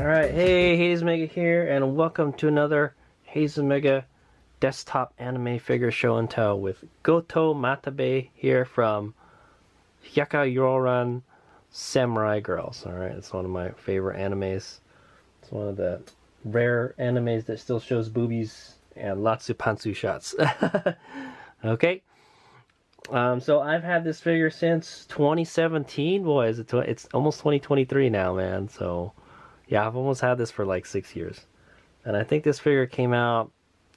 Alright, hey, Hazemega here, and welcome to another Hazemega desktop anime figure show and tell with Goto Matabei here from Hyakka Ryouran Samura Girls. Alright, it's one of my favorite animes. It's one of the rare animes that still shows boobies and lots of pantsu shots. Okay. So I've had this figure since 2017. Boy, it's almost 2023 now, man. So yeah, I've almost had this for like 6 years. And I think this figure came out,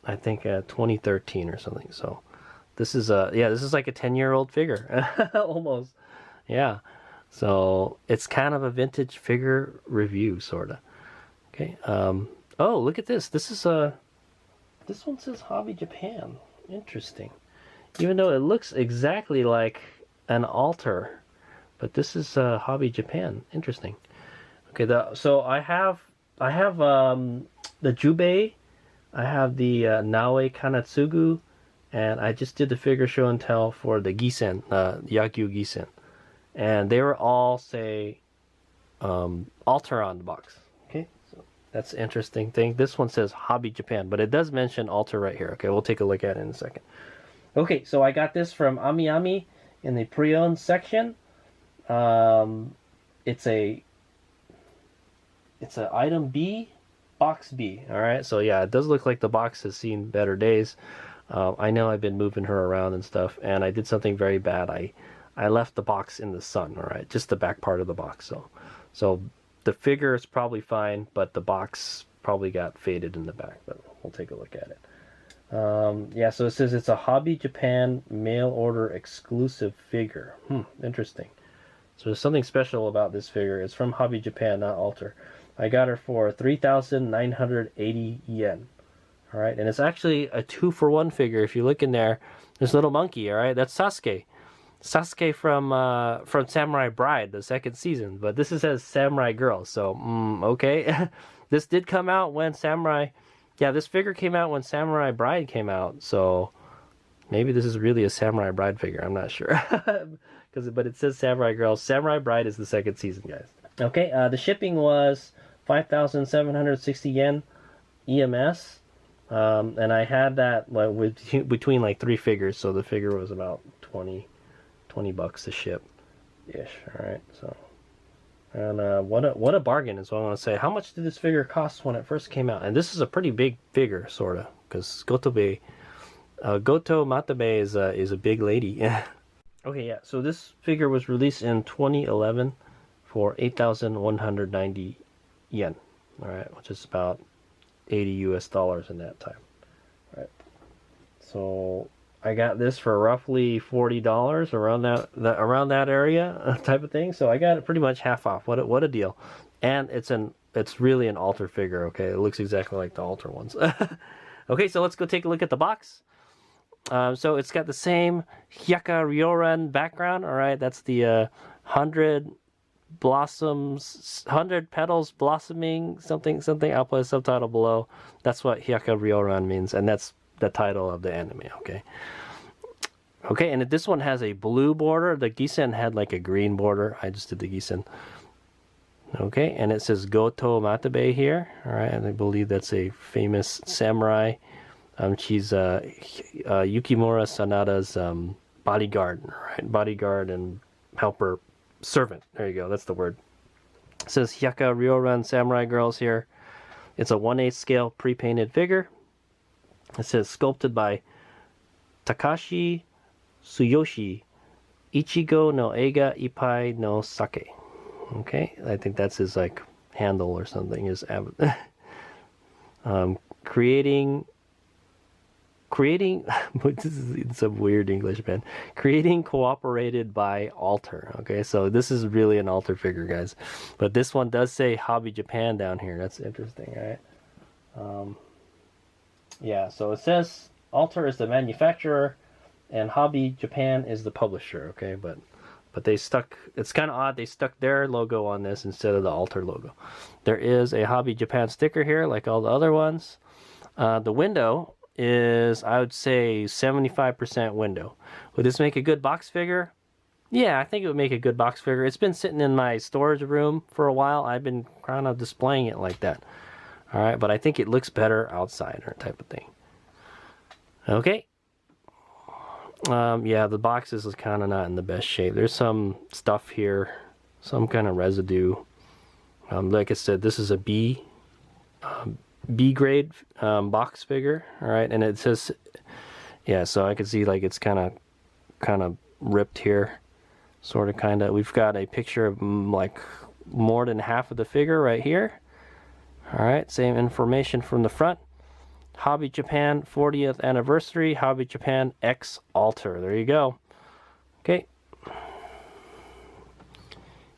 I think 2013 or something. So this is this is like a 10-year-old figure. Almost. Yeah. So it's kind of a vintage figure review, sort of. Okay. Oh, look at this. This one says Hobby Japan. Interesting. Even though it looks exactly like an Alter, but this is Hobby Japan. Interesting. Okay, so I have the Jubei, I have the Naoe Kanatsugu, and I just did the figure show and tell for the Gisen, Yagyu Gisen, and they were all say Alter on the box. Okay, so that's an interesting thing. This one says Hobby Japan, but it does mention Alter right here. Okay, we'll take a look at it in a second. Okay, so I got this from Ami Ami in the pre-owned section. It's a item B, box B. All right, so yeah, it does look like the box has seen better days. I know I've been moving her around and stuff, and I did something very bad. I left the box in the sun. All right, just the back part of the box. So the figure is probably fine, but the box probably got faded in the back. But we'll take a look at it. Yeah, so it says it's a Hobby Japan mail order exclusive figure. Interesting. So there's something special about this figure. It's from Hobby Japan, not Alter. I got her for 3,980 yen. Alright, and it's actually a 2-for-1 figure. If you look in there, there's a little monkey, alright? That's Sasuke. Sasuke from Samurai Bride, the second season. But this says Samurai Girls, so, okay. This did come out when this figure came out when Samurai Bride came out, so maybe this is really a Samurai Bride figure. I'm not sure. But it says Samurai Girls. Samurai Bride is the second season, guys. Okay, the shipping was 5,760 yen EMS, and I had that between like 3 figures, so the figure was about 20 bucks to ship ish. All right, so and what a bargain is what I want to say. How much did this figure cost when it first came out? And this is a pretty big figure, sort of, because Goto Matabei is a big lady. Okay, yeah, so this figure was released in 2011 for 8,190 yen, all right, which is about $80 US in that time. All right, so I got this for roughly $40 around that area type of thing. So I got it pretty much half off. What a deal! And it's really an Alter figure. Okay, it looks exactly like the Alter ones. Okay, so let's go take a look at the box. So it's got the same Hyakka Ryouran background. All right, that's the 100 petals blossoming something. I'll put a subtitle below. That's what Hyakka Ryouran means, and that's the title of the anime. Okay, and this one has a blue border. The Gisen had like a green border. I just did the Gisen. Okay, and it says Goto Matabei here. All right, and I believe that's a famous samurai. She's Yukimura Sanada's bodyguard, right? Bodyguard and helper, servant. There you go. That's the word. It says Hyakka Ryouran Samurai Girls here. It's a 1/8 scale pre-painted figure. It says sculpted by Takashi Tsuyoshi, Ichigo no Eiga Ippai no Sake. Okay, I think that's his like handle or something. His creating this is some weird English, man. Creating cooperated by Alter. Okay, so this is really an Alter figure, guys. But this one does say Hobby Japan down here. That's interesting, right? Yeah, so it says Alter is the manufacturer and Hobby Japan is the publisher. Okay, but they stuck, it's kind of odd, they stuck their logo on this instead of the Alter logo. There is a Hobby Japan sticker here like all the other ones. The window is, I would say, 75% window. Would this make a good box figure? Yeah, I think it would make a good box figure. It's been sitting in my storage room for a while. I've been kind of displaying it like that. All right, but I think it looks better outside or type of thing. Okay. Yeah, the boxes is kind of not in the best shape. There's some stuff here, some kind of residue. Like I said, this is a B grade box figure. All right, and it says, yeah, so I can see like it's kind of ripped here, sort of kind of. We've got a picture of like more than half of the figure right here. All right, same information from the front. Hobby Japan 40th anniversary, Hobby Japan X Alter. There you go. Okay.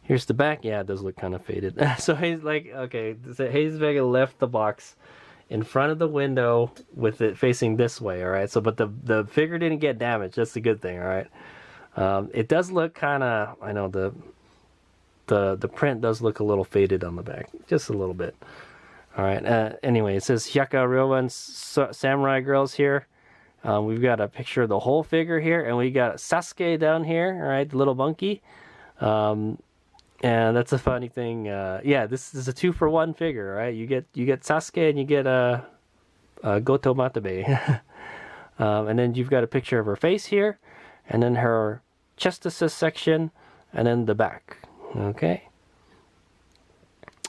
Here's the back. Yeah, it does look kind of faded. So he's like, okay, Hayes Vega left the box in front of the window with it facing this way, all right? So, but the figure didn't get damaged. That's the good thing, all right? It does look kind of, I know the print does look a little faded on the back, just a little bit. All right. Anyway, it says Hyakka Ryouran Samura Girls here. We've got a picture of the whole figure here, and we got Sasuke down here. All right, the little monkey. And that's a funny thing. Yeah, this is a 2-for-1 figure. Right? You get Sasuke and you get Goto Matabei. And then you've got a picture of her face here, and then her chest assist section, and then the back. Okay.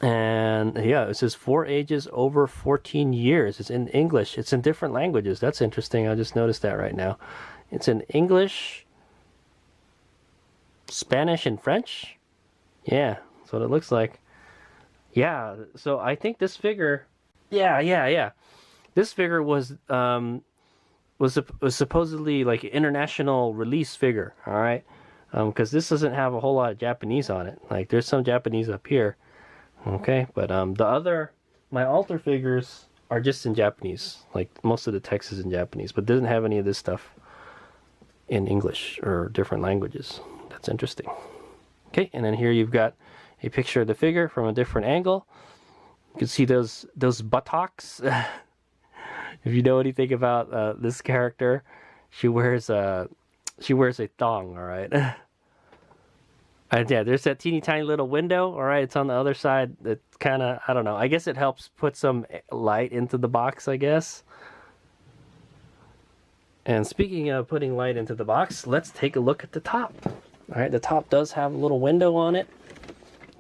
And yeah, it says 4 ages over 14 years. It's in English. It's in different languages. That's interesting. I just noticed that right now. It's in English, Spanish, and French. Yeah, that's what it looks like. Yeah, so I think this figure. Yeah. This figure was supposedly like an international release figure. All right, because this doesn't have a whole lot of Japanese on it. Like there's some Japanese up here. Okay, but my Alter figures are just in Japanese. Like most of the text is in Japanese, but doesn't have any of this stuff in English or different languages. That's interesting. Okay, and then here you've got a picture of the figure from a different angle. You can see those buttocks. If you know anything about this character, she wears a thong. All right. And yeah, there's that teeny tiny little window. All right, it's on the other side. It kind of, I don't know. I guess it helps put some light into the box, I guess. And speaking of putting light into the box, let's take a look at the top. All right, the top does have a little window on it.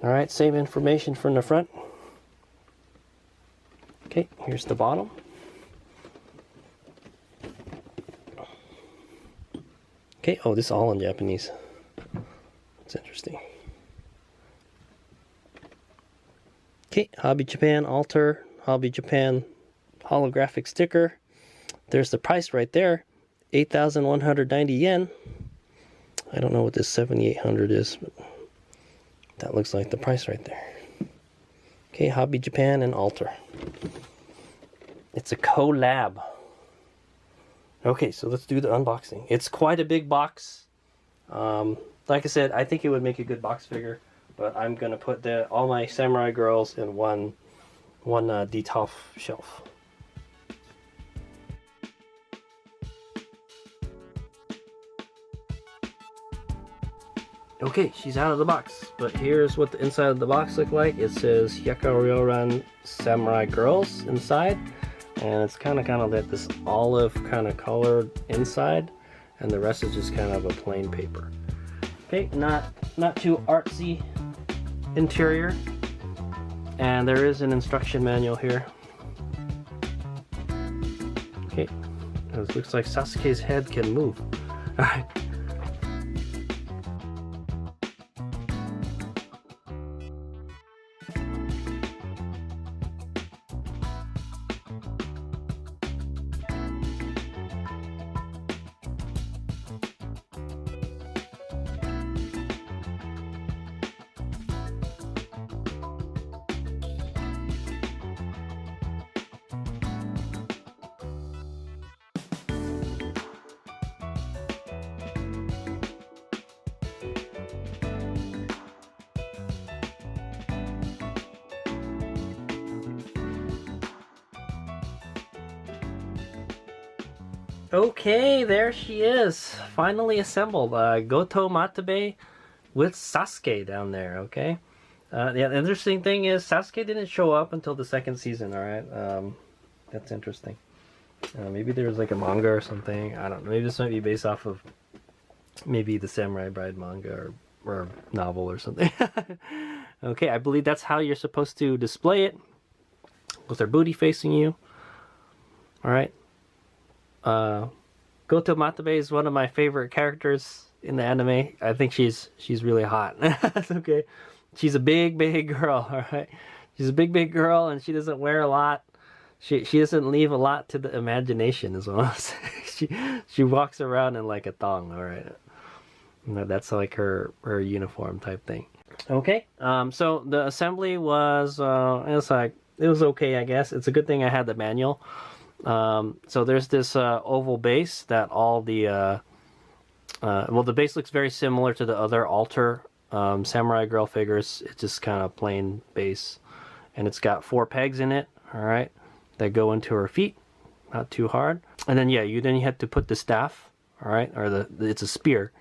All right, same information from the front. Okay, here's the bottom. Okay, oh, this is all in Japanese. That's interesting. Okay, Hobby Japan Alter, Hobby Japan holographic sticker. There's the price right there, 8,190 yen. I don't know what this 7,800 is, but that looks like the price right there. Okay, Hobby Japan and Alter. It's a collab. Okay, so let's do the unboxing. It's quite a big box. Like I said, I think it would make a good box figure, but I'm gonna put all my Samurai Girls in one detolf shelf. Okay, she's out of the box, but here's what the inside of the box look like. It says Hyakka Ryouran Samura Girls inside, and it's kind of like this olive kind of colored inside, and the rest is just kind of a plain paper. Okay, not too artsy interior, and there is an instruction manual here. Okay, it looks like Sasuke's head can move. All right. Okay, there she is. Finally assembled. Goto Matabei with Sasuke down there, okay? Yeah, the interesting thing is Sasuke didn't show up until the second season, alright? That's interesting. Maybe there was like a manga or something. I don't know. Maybe this might be based off of maybe the Samurai Bride manga or novel or something. Okay, I believe that's how you're supposed to display it. With her booty facing you. Alright. Goto Matabei is one of my favorite characters in the anime. I think she's really hot. Okay. She's a big girl, alright? She's a big girl and she doesn't wear a lot. She doesn't leave a lot to the imagination is what I'm saying. She walks around in like a thong, alright? That's like her uniform type thing. Okay. So the assembly was it was okay, I guess. It's a good thing I had the manual. So there's this oval base that all the well, the base looks very similar to the other Alter Samurai Girl figures. It's just kind of plain base, and it's got 4 pegs in it. All right, that go into her feet, not too hard. And then yeah, you have to put the staff. All right, or it's a spear.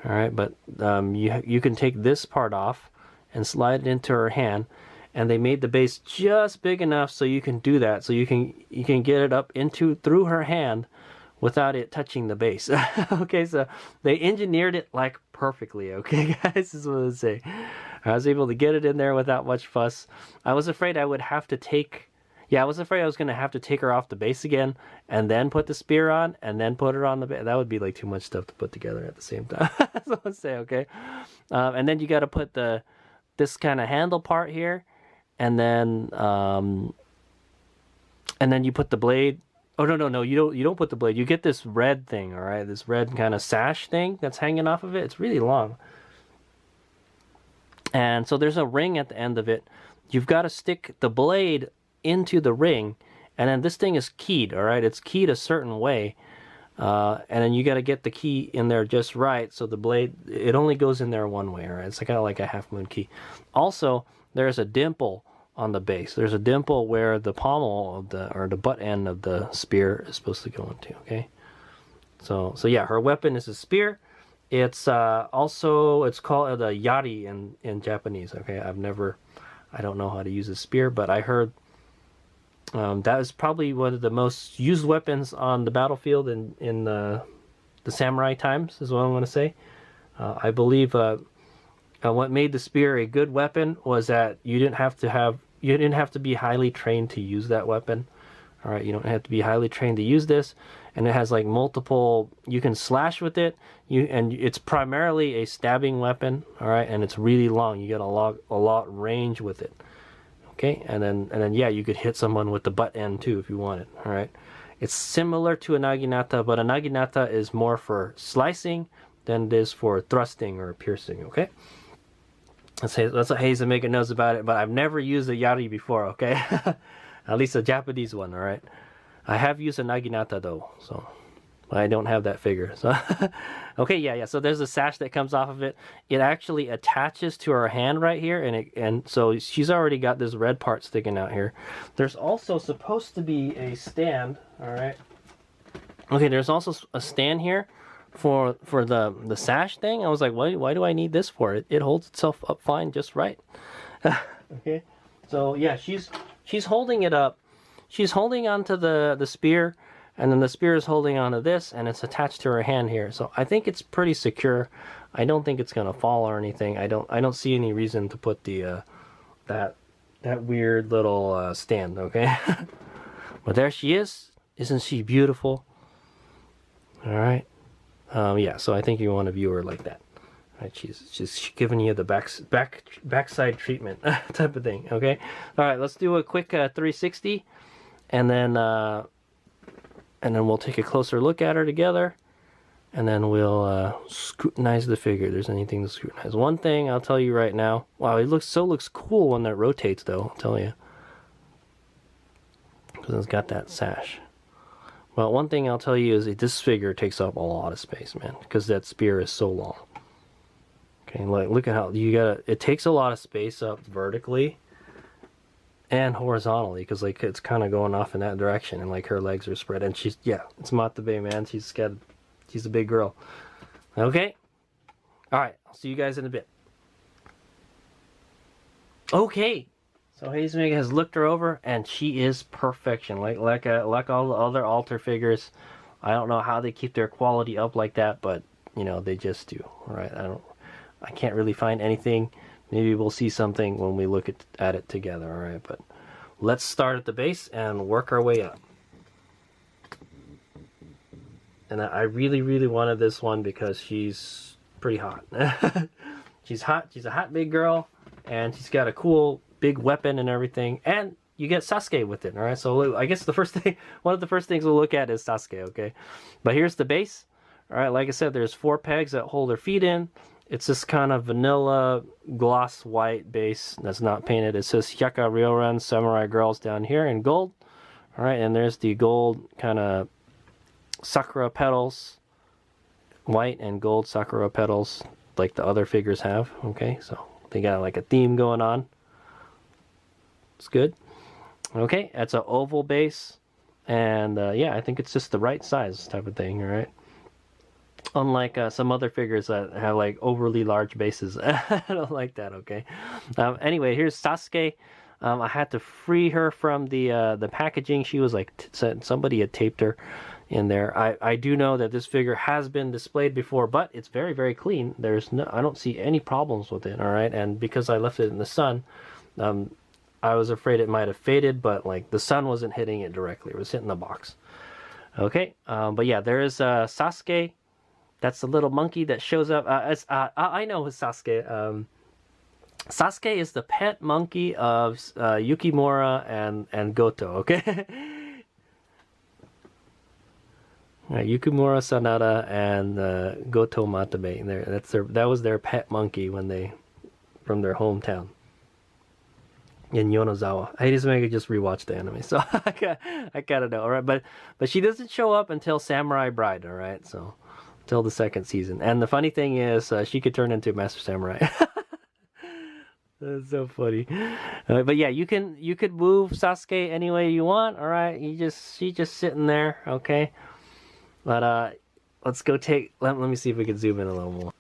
All right, but you can take this part off and slide it into her hand. And they made the base just big enough so you can do that. So you can get it up through her hand without it touching the base. Okay, so they engineered it like perfectly. Okay, guys, this is what I would say. I was able to get it in there without much fuss. I was afraid I would have to take. Yeah, I was afraid I was gonna have to take her off the base again and then put the spear on and then put her on the base. That would be like too much stuff to put together at the same time. That's what I would say. Okay, and then you got to put this kind of handle part here. And then you put the blade. Oh no! You don't put the blade. You get this red thing, all right? This red kind of sash thing that's hanging off of it. It's really long. And so there's a ring at the end of it. You've got to stick the blade into the ring, and then this thing is keyed, all right? It's keyed a certain way, and then you got to get the key in there just right. So the blade, it only goes in there one way, all right? It's kind of like a half moon key. Also, there's a dimple on the base. There's a dimple where the pommel of the butt end of the spear is supposed to go into. Okay, so yeah, her weapon is a spear. It's also it's called a yari in Japanese. Okay, I don't know how to use a spear, but I heard that is probably one of the most used weapons on the battlefield in the samurai times. Is what I'm going to say. I believe. What made the spear a good weapon was that you didn't have to be highly trained to use that weapon. All right, you don't have to be highly trained to use this, and it has like multiple. You can slash with it. And it's primarily a stabbing weapon. All right, and it's really long. You get a lot range with it. Okay, and then yeah, you could hit someone with the butt end too if you wanted. All right, it's similar to a naginata, but a naginata is more for slicing than it is for thrusting or piercing. Okay. That's what Hazemega knows about it, but I've never used a yari before, okay? At least a Japanese one, alright? I have used a naginata though, so I don't have that figure. So okay, yeah. So there's a sash that comes off of it. It actually attaches to her hand right here, and so she's already got this red part sticking out here. There's also supposed to be a stand, alright? Okay, there's also a stand here for the sash thing. I was like, why do I need this for? It holds itself up fine just right. Okay, so yeah, she's holding it up. She's holding onto the spear, and then the spear is holding onto this, and it's attached to her hand here. So I think it's pretty secure. I don't think it's gonna fall or anything. I don't see any reason to put the that weird little stand. Okay, but there she is. Isn't she beautiful? All right. Yeah, so I think you want to view her like that. Right, she's giving you the backside treatment type of thing. Okay, all right. Let's do a quick 360, and then we'll take a closer look at her together, and then we'll scrutinize the figure. If there's anything to scrutinize. One thing I'll tell you right now. Wow, it looks cool when that rotates, though. I'll tell you, because it's got that sash. Well, one thing I'll tell you is that this figure takes up a lot of space, man, because that spear is so long. Okay, like look at how it takes a lot of space up vertically, and horizontally, because like it's kind of going off in that direction, and like her legs are spread, and she's, yeah, it's Matabei, man. She's a big girl. Okay, all right, I'll see you guys in a bit. Okay, so Hazemega has looked her over, and she is perfection, like all the other Alter figures. I don't know how they keep their quality up like that, but you know, they just do. All right, I can't really find anything. Maybe we'll see something when we look at it together. All right, but let's start at the base and work our way up. And I really, really wanted this one because she's pretty hot. She's hot. She's a hot big girl, and she's got a cool big weapon and everything. And you get Sasuke with it. All right, so I guess one of the first things we'll look at is Sasuke. Okay, but here's the base. All right, like I said, there's 4 pegs that hold her feet in. It's this kind of vanilla gloss white base that's not painted. It says Hyakka Ryouran Samura Girls down here in gold. All right, and there's the gold kind of sakura petals, white and gold sakura petals like the other figures have. Okay, so they got like a theme going on. It's good. Okay, that's an oval base, and yeah, I think it's just the right size type of thing. All right. Unlike some other figures that have like overly large bases. I don't like that, okay? Anyway, here's Sasuke. I had to free her from the packaging. She was like, somebody had taped her in there. I do know that this figure has been displayed before, but it's very, very clean. I don't see any problems with it, all right? And because I left it in the sun, I was afraid it might have faded, but like the sun wasn't hitting it directly. It was hitting the box. Okay, but yeah, there is Sasuke. That's the little monkey that shows up. I know who's Sasuke. Sasuke is the pet monkey of Yukimura and Goto. Okay. Yukimura Sanada and Goto Matabei. That was their pet monkey from their hometown in Yonezawa. I just rewatched the anime, so I gotta know. All right, but she doesn't show up until Samurai Bride. All right, so. Till the 2nd season. And the funny thing is, she could turn into a Master Samurai. That's so funny. But yeah, you could move Sasuke any way you want. All right, she's just sitting there. Okay, but let's go let me see if we can zoom in a little more.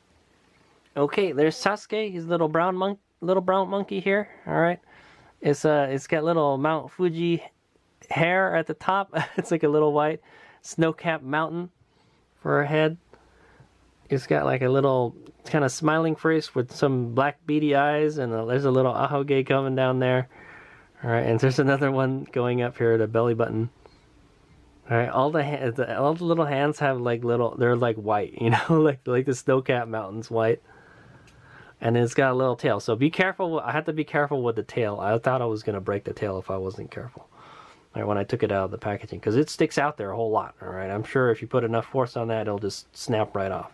Okay, there's Sasuke. He's a little brown monkey here. All right, it's got little Mount Fuji hair at the top. It's like a little white snow-capped mountain for her head. It's got like a little kind of smiling face with some black beady eyes, and there's a little ahoge coming down there. All right, and there's another one going up here at the belly button. All right, all the little hands have like they're like white, you know, like the snow-capped mountains white. And it's got a little tail, so be careful. I had to be careful with the tail. I thought I was gonna break the tail if I wasn't careful. All right, when I took it out of the packaging, because it sticks out there a whole lot. All right, I'm sure if you put enough force on that, it'll just snap right off.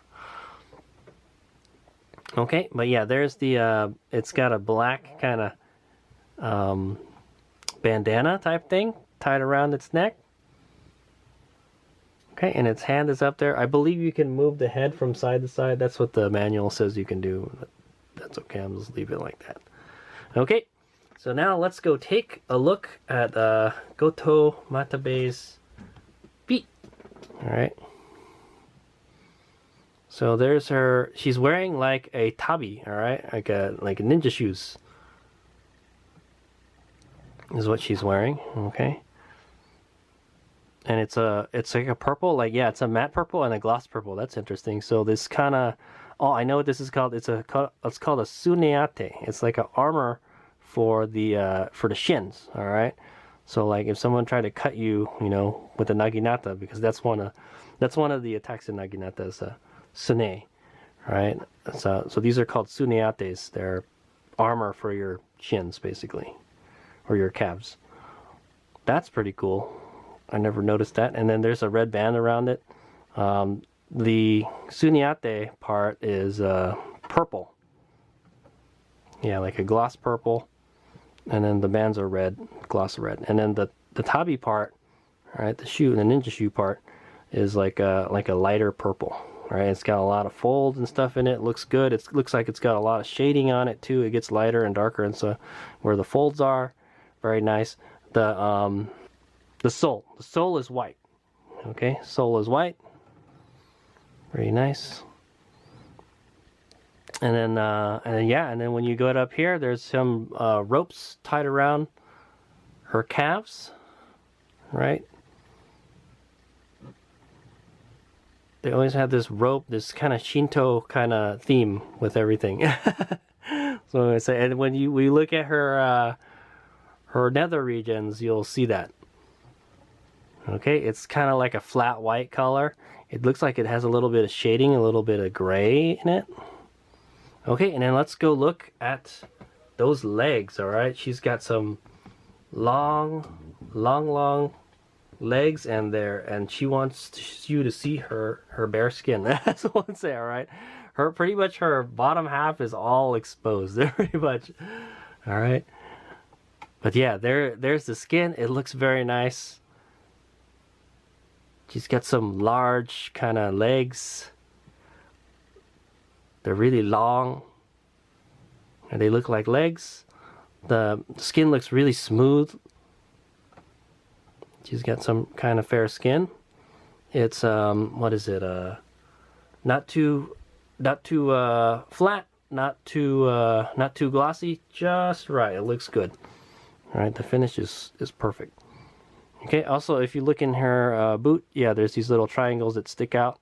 Okay, but yeah, there's it's got a black kind of bandana type thing tied around its neck. Okay, and its hand is up there. I believe you can move the head from side to side. That's what the manual says you can do. That's okay, I'm just leave it like that. Okay, so now let's go take a look at Goto Matabei's feet. All right. So there's her. She's wearing like a tabi, all right, like a ninja shoes. Is what she's wearing, okay. And it's like a purple, like yeah, it's a matte purple and a gloss purple. That's interesting. So this kind of, oh, I know what this is called. It's called a suneate. It's like an armor for the shins, all right. So like if someone tried to cut you, you know, with a naginata, because that's one of the attacks in naginata is sune, right? So these are called suneates. They're armor for your shins, basically, or your calves. That's pretty cool. I never noticed that. And then there's a red band around it. The suneate part is purple. Yeah, like a gloss purple. And then the bands are red, gloss red. And then the tabi part, right, the ninja shoe part, is like a lighter purple. Right, it's got a lot of folds and stuff in it. It looks good. It looks like it's got a lot of shading on it too. It gets lighter and darker, and so where the folds are, very nice. The sole is white. Okay, sole is white. Very nice. And then when you go up here, there's some ropes tied around her calves, right? They always have this rope, this kind of Shinto kind of theme with everything. So I say, and when we look at her nether regions, you'll see that. Okay, it's kind of like a flat white color. It looks like it has a little bit of shading, a little bit of gray in it. Okay, and then let's go look at those legs, all right? She's got some long legs, and she wants you to see her bare skin. That's what I say, all right? Pretty much her bottom half is all exposed, pretty much. All right? But yeah, there's the skin. It looks very nice. She's got some large kind of legs. They're really long, and they look like legs. The skin looks really smooth. She's got some kind of fair skin. It's what is it? Not too flat, not too glossy, just right. It looks good. All right, the finish is perfect. Okay. Also, if you look in her boot, yeah, there's these little triangles that stick out.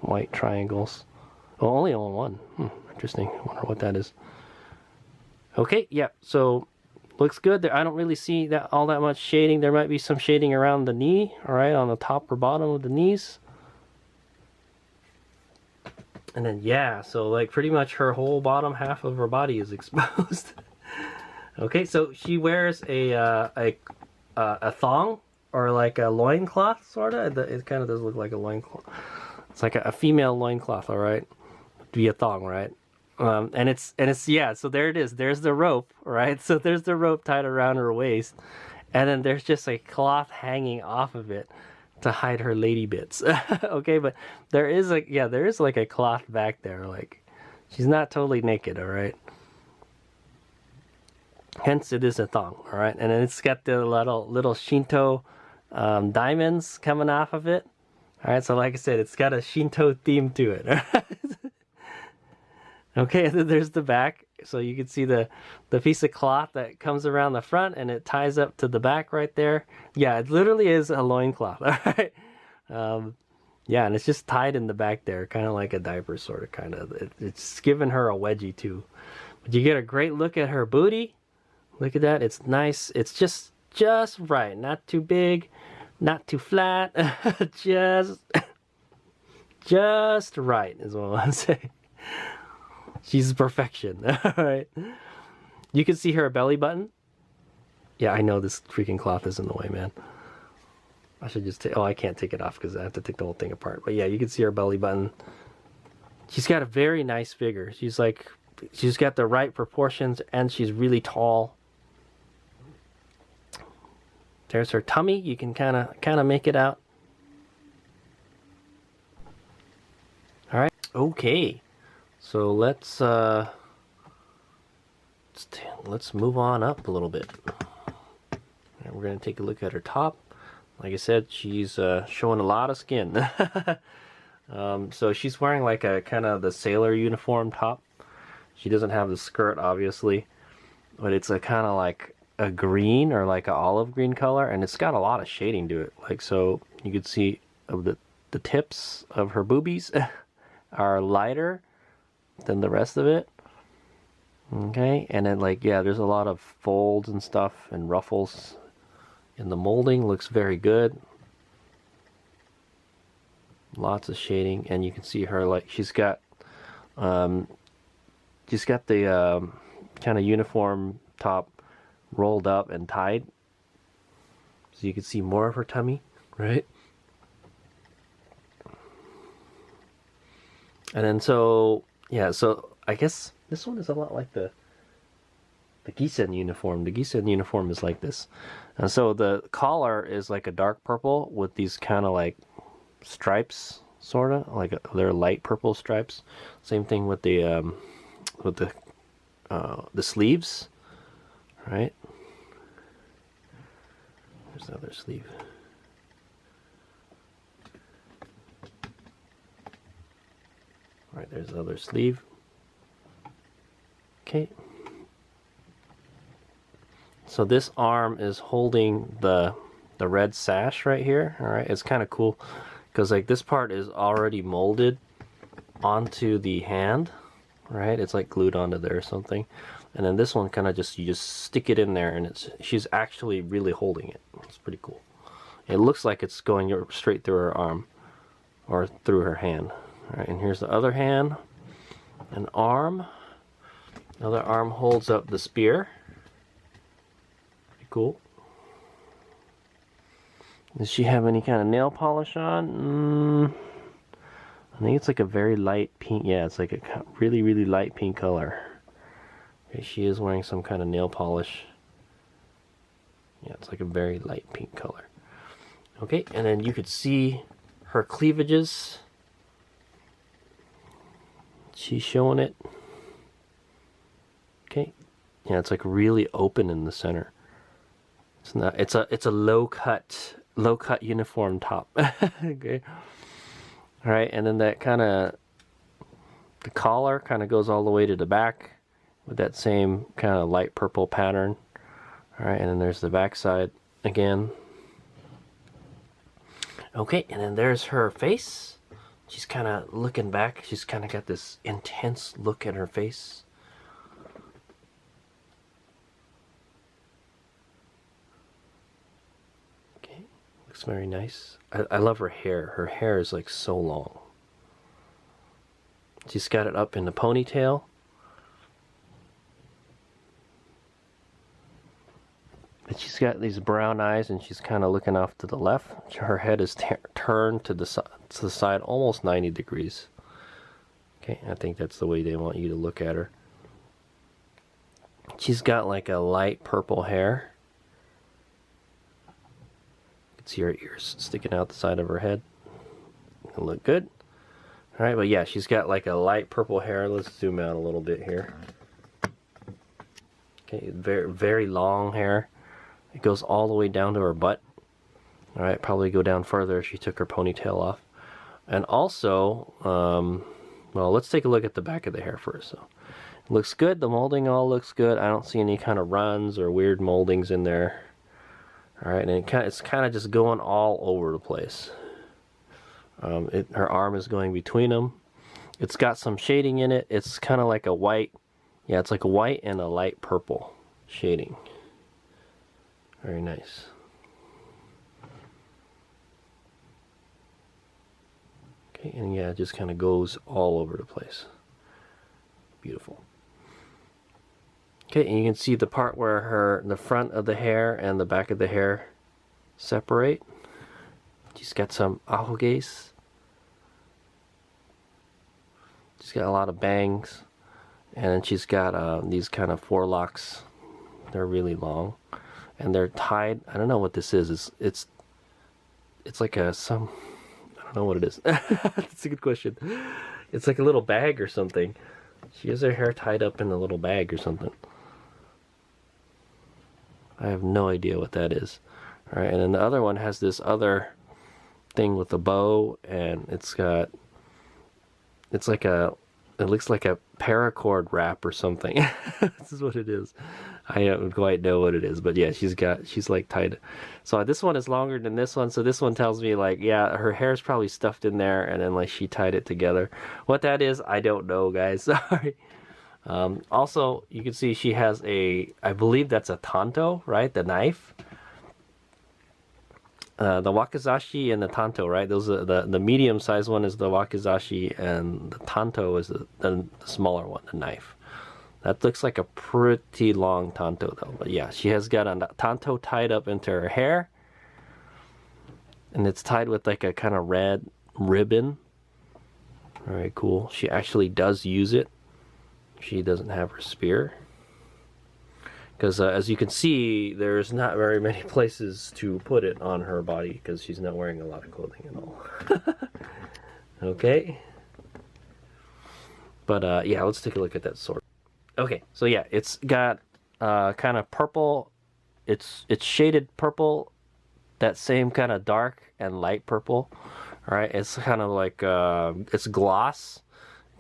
White triangles. Oh, only on one. Interesting. I wonder what that is. Okay, yeah. So looks good. I don't really see all that much shading. There might be some shading around the knee. All right, on the top or bottom of the knees. And then yeah, so like pretty much her whole bottom half of her body is exposed. Okay, so she wears a thong or like a loincloth, sort of. It kind of does look like a loincloth. It's like a female loincloth, all right? Be a thong, right? And it's yeah, so there it is. There's the rope, right? So there's the rope tied around her waist. And then there's just a cloth hanging off of it to hide her lady bits. Okay, but there is like a cloth back there. Like, she's not totally naked, all right? Hence it is a thong, all right? And then it's got the little Shinto diamonds coming off of it. All right, so like I said, it's got a Shinto theme to it. Okay, and then there's the back. So you can see the piece of cloth that comes around the front and it ties up to the back right there. Yeah, it literally is a loincloth. All right. Yeah, and it's just tied in the back there, kind of like a diaper, sort of, kind of. It's giving her a wedgie too. But you get a great look at her booty. Look at that. It's nice. It's just right. Not too big. Not too flat, just right is what I want to say. She's perfection. All right. You can see her belly button. Yeah, I know this freaking cloth is in the way, man. I should just take. Oh, I can't take it off because I have to take the whole thing apart. But yeah, you can see her belly button. She's got a very nice figure. She's got the right proportions, and she's really tall. There's her tummy. You can kind of make it out. All right. Okay. So let's move on up a little bit. And we're gonna take a look at her top. Like I said, she's showing a lot of skin. So she's wearing like a kind of the sailor uniform top. She doesn't have the skirt, obviously, but it's a kind of like a green or like an olive green color, and it's got a lot of shading to it. Like, so you can see the tips of her boobies are lighter than the rest of it. Okay, and then like, yeah, there's a lot of folds and stuff and ruffles, and the molding looks very good. Lots of shading, and you can see her, like, she's got the kind of uniform top rolled up and tied, so you can see more of her tummy, right? And then so I guess this one is a lot like the Gisen uniform. The Gisen uniform is like this, and so the collar is like a dark purple with these kind of like stripes, sort of like they're light purple stripes. Same thing with the sleeves. right? There's the other sleeve. All right, there's the other sleeve. Okay. So this arm is holding the red sash right here. All right, it's kind of cool because like this part is already molded onto the hand, right? It's like glued onto there or something. And then this one kind of just, you just stick it in there and she's actually really holding it. It's pretty cool. It looks like it's going straight through her arm or through her hand. All right, and here's the other hand, an arm. The other arm holds up the spear. Pretty cool. Does she have any kind of nail polish on? I think it's like a very light pink. Yeah, it's like a really, really light pink color. Okay, she is wearing some kind of nail polish. Yeah, it's like a very light pink color. Okay, and then you could see her cleavages. She's showing it. Okay, yeah, it's like really open in the center. It's not. It's a low cut uniform top. Okay. All right, and then that kind of, the collar kind of goes all the way to the back with that same kind of light purple pattern. All right, and then there's the back side again. Okay, and then there's her face. She's kind of looking back. She's kind of got this intense look at her face. Okay, looks very nice. I love her hair. Her hair is like so long. She's got it up in the ponytail. And she's got these brown eyes and she's kind of looking off to the left. Her head is turned to the side almost 90 degrees. Okay, I think that's the way they want you to look at her. She's got like a light purple hair. You can see her ears sticking out the side of her head. It'll look good. Alright, but yeah, she's got like a light purple hair. Let's zoom out a little bit here. Okay, very, very long hair. It goes all the way down to her butt. Alright, probably go down further if she took her ponytail off. And also, well, let's take a look at the back of the hair first. So, it looks good. The molding all looks good. I don't see any kind of runs or weird moldings in there. Alright, and it's kind of just going all over the place. Her arm is going between them. It's got some shading in it. It's kind of like a white. Yeah, it's like a white and a light purple shading. Very nice. Okay, and yeah, it just kind of goes all over the place. Beautiful. Okay, and you can see the part where the front of the hair and the back of the hair separate. She's got some ahoges. She's got a lot of bangs. And then she's got these kind of forelocks. They're really long. And they're tied. I don't know what this is. It's like I don't know what it is. That's a good question. It's like a little bag or something. She has her hair tied up in a little bag or something. I have no idea what that is. Alright, and then the other one has this other thing with a bow, and it looks like a paracord wrap or something. This is what it is. I don't quite know what it is, but yeah, she's like tied. So this one is longer than this one, so this one tells me like, yeah, her hair's probably stuffed in there and then like she tied it together. What that is, I don't know, guys. Sorry. Also, you can see she has I believe that's a tanto, right? The knife. The wakizashi and the tanto, right? Those are the medium-sized one is the wakizashi, and the tanto is the smaller one, the knife. That looks like a pretty long tanto, though. But yeah, she has got a tanto tied up into her hair, and it's tied with like a kind of red ribbon. Very cool. She actually does use it. She doesn't have her spear. Because as you can see, there's not very many places to put it on her body because she's not wearing a lot of clothing at all. Okay. But yeah, let's take a look at that sword. Okay, so yeah, it's got kind of purple. It's shaded purple, that same kind of dark and light purple. All right, it's kind of like it's gloss.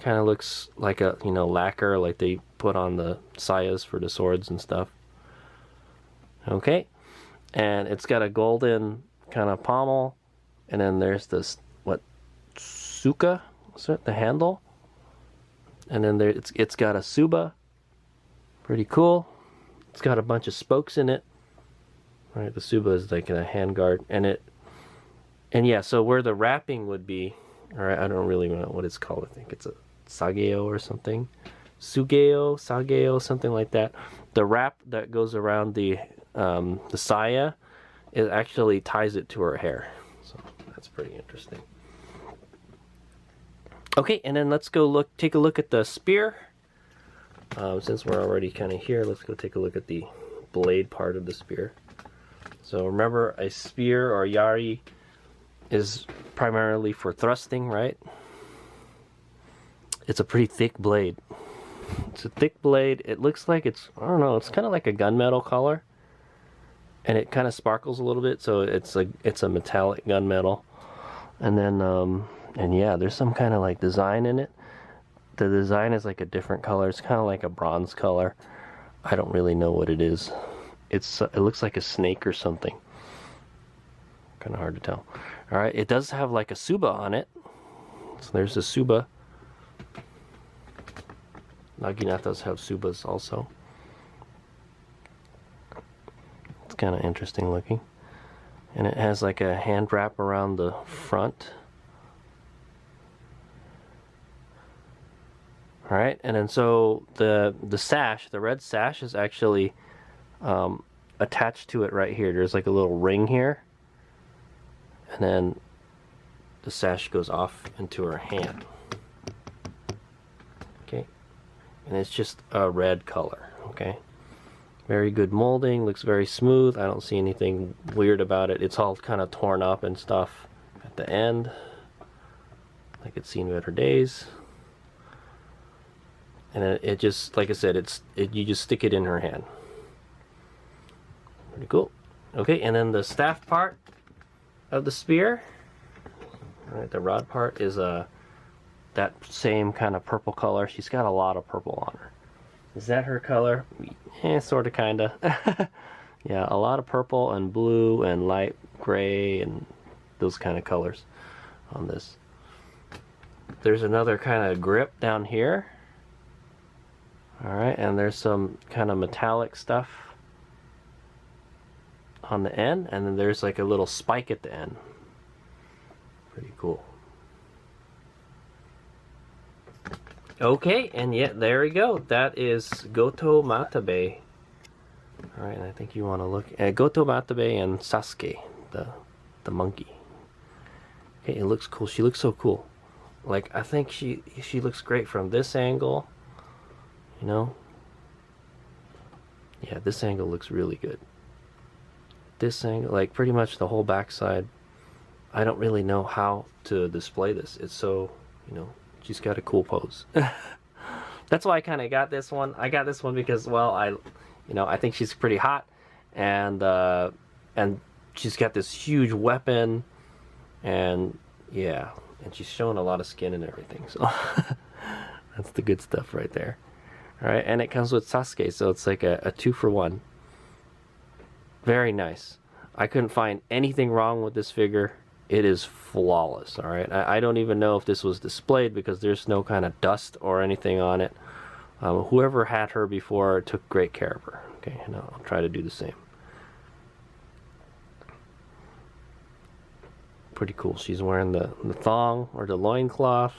Kind of looks like a, you know, lacquer like they put on the sayas for the swords and stuff. Okay, and it's got a golden kind of pommel, and then there's this, what, suka, is it, the handle, and then there it's got a suba. Pretty cool. It's got a bunch of spokes in it. All right, the suba is like a handguard, and yeah, so where the wrapping would be, all right, I don't really know what it's called. I think it's a sageo or something, sageo, something like that. The wrap that goes around the saya, it actually ties it to her hair, so that's pretty interesting. Okay, and then let's go take a look at the spear. Since we're already kind of here, let's go take a look at the blade part of the spear. So remember, a spear or yari is primarily for thrusting, right? It's a pretty thick blade. It's a thick blade. It looks like it's, I don't know, it's kind of like a gunmetal color. And it kind of sparkles a little bit, so it's a metallic gunmetal. And then, and yeah, there's some kind of like design in it. The design is like a different color. It's kind of like a bronze color. I don't really know what it is. It looks like a snake or something. Kind of hard to tell. All right, it does have like a suba on it. So there's a suba. Naginatas have subas also. It's kind of interesting looking. And it has like a hand wrap around the front. All right, and then so the sash, the red sash, is actually attached to it right here. There's like a little ring here, and then the sash goes off into her hand. Okay, and it's just a red color. Okay, very good molding, looks very smooth. I don't see anything weird about it. It's all kind of torn up and stuff at the end, like it's seen better days. And it just, like I said, you just stick it in her hand. Pretty cool. Okay, and then the staff part of the spear. All right, the rod part is that same kind of purple color. She's got a lot of purple on her. Is that her color? Sort of, kind of. Yeah, a lot of purple and blue and light gray and those kind of colors on this. There's another kind of grip down here. Alright, and there's some kind of metallic stuff on the end, and then there's like a little spike at the end. Pretty cool. Okay, and yeah, there we go. That is Goto Matabei. Alright, and I think you want to look at Goto Matabei and Sasuke, the monkey. Okay, it looks cool. She looks so cool. Like, I think she looks great from this angle. You know? Yeah, this angle looks really good. This angle, like pretty much the whole backside. I don't really know how to display this. It's so, you know, she's got a cool pose. That's why I kind of got this one. I got this one because, well, I think she's pretty hot, and she's got this huge weapon, and yeah, and she's showing a lot of skin and everything. So that's the good stuff right there. All right, and it comes with Sasuke, so it's like a 2-for-1. Very nice. I couldn't find anything wrong with this figure. It is flawless, all right? I don't even know if this was displayed because there's no kind of dust or anything on it. Whoever had her before took great care of her. Okay, and I'll try to do the same. Pretty cool. She's wearing the thong or the loincloth.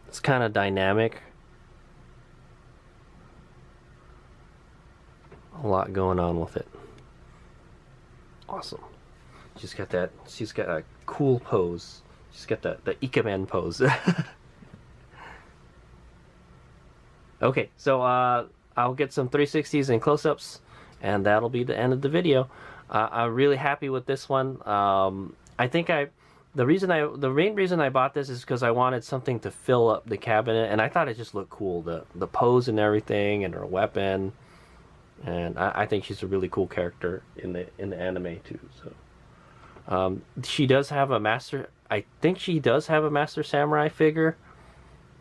It's kind of dynamic. A lot going on with it. Awesome. She's got a cool pose. She's got the Ikemen pose. Okay, so I'll get some 360s and close-ups, and that'll be the end of the video. I'm really happy with this one. I think the main reason I bought this is because I wanted something to fill up the cabinet, and I thought it just looked cool, the pose and everything, and her weapon, and I think she's a really cool character in the anime too. So she does have a master. I think she does have a Master Samurai figure,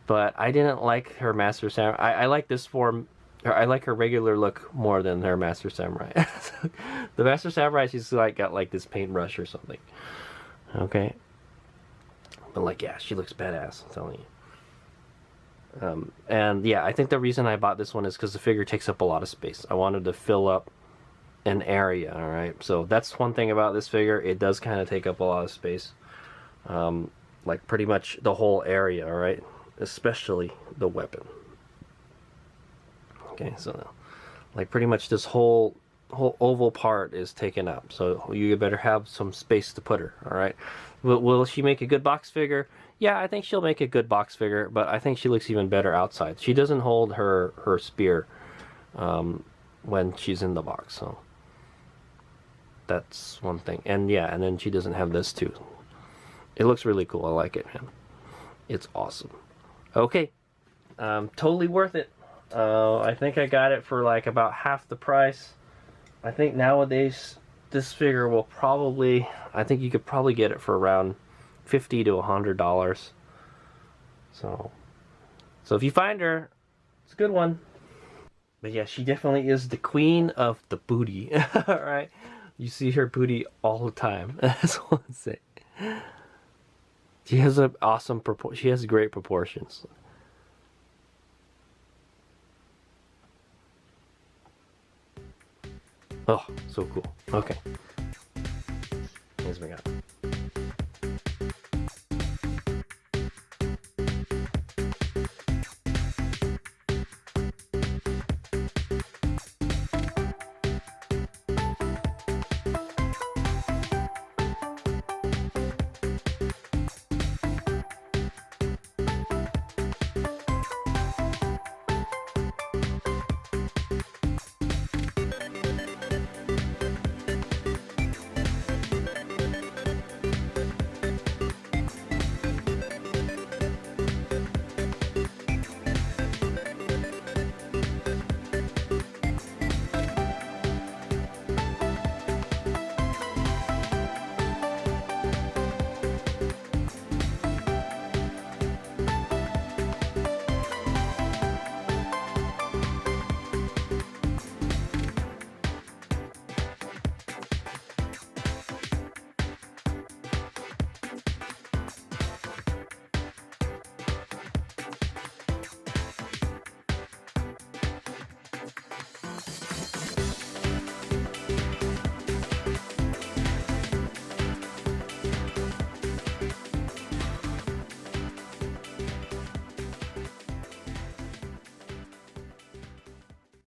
but I didn't like her Master Samurai. I like this form. I like her regular look more than her Master Samurai. The Master Samurai, she's like got like this paintbrush or something. Okay. But like, yeah, she looks badass, I'm telling you. And yeah, I think the reason I bought this one is because the figure takes up a lot of space. I wanted to fill up an area, alright? So that's one thing about this figure. It does kind of take up a lot of space. Like pretty much the whole area, alright? Especially the weapon. Okay, so like pretty much this whole oval part is taken up, so you better have some space to put her. All right, will she make a good box figure? Yeah, I think she'll make a good box figure, but I think she looks even better outside. She doesn't hold her spear when she's in the box, so that's one thing. And yeah, and then she doesn't have this too. It looks really cool. I like it, man. It's awesome. Okay, totally worth it. I think I got it for like about half the price. I think nowadays this figure will probably, I think you could probably get it for around $50 to $100. So if you find her, it's a good one. But yeah, she definitely is the queen of the booty. Alright? You see her booty all the time. That's what I'm saying. She has an awesome she has great proportions. Oh, so cool. Okay. Here's my guy.